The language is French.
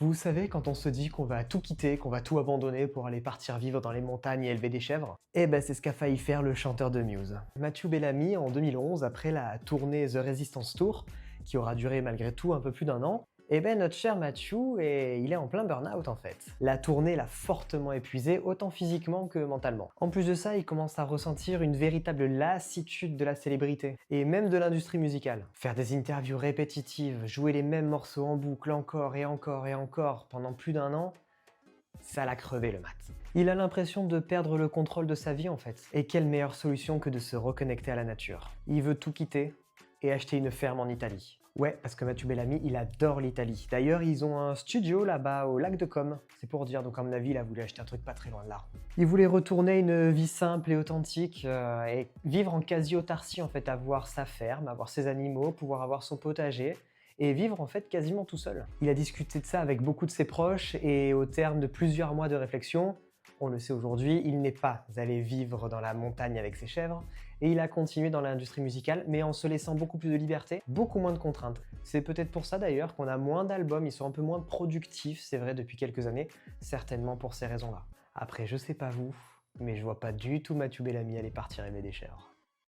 Vous savez, quand on se dit qu'on va tout quitter, qu'on va tout abandonner pour aller partir vivre dans les montagnes et élever des chèvres, eh ben c'est ce qu'a failli faire le chanteur de Muse. Matthew Bellamy, en 2011, après la tournée The Resistance Tour, qui aura duré malgré tout un peu plus d'un an, eh ben notre cher Matthew, il est en plein burn-out en fait. La tournée l'a fortement épuisé, autant physiquement que mentalement. En plus de ça, il commence à ressentir une véritable lassitude de la célébrité, et même de l'industrie musicale. Faire des interviews répétitives, jouer les mêmes morceaux en boucle encore et encore et encore pendant plus d'un an, ça l'a crevé le mat. Il a l'impression de perdre le contrôle de sa vie en fait. Et quelle meilleure solution que de se reconnecter à la nature. Il veut tout quitter et acheter une ferme en Italie. Ouais, parce que Matthew Bellamy, il adore l'Italie. D'ailleurs, ils ont un studio là-bas au lac de Com. C'est pour dire, donc à mon avis, il a voulu acheter un truc pas très loin de là. Il voulait retourner une vie simple et authentique et vivre en quasi-autarcie en fait, avoir sa ferme, avoir ses animaux, pouvoir avoir son potager et vivre en fait quasiment tout seul. Il a discuté de ça avec beaucoup de ses proches et au terme de plusieurs mois de réflexion, on le sait aujourd'hui, il n'est pas allé vivre dans la montagne avec ses chèvres et il a continué dans l'industrie musicale mais en se laissant beaucoup plus de liberté, beaucoup moins de contraintes. C'est peut-être pour ça d'ailleurs qu'on a moins d'albums, ils sont un peu moins productifs, c'est vrai depuis quelques années, certainement pour ces raisons-là. Après je sais pas vous, mais je vois pas du tout Matthew Bellamy aller partir aimer des chèvres.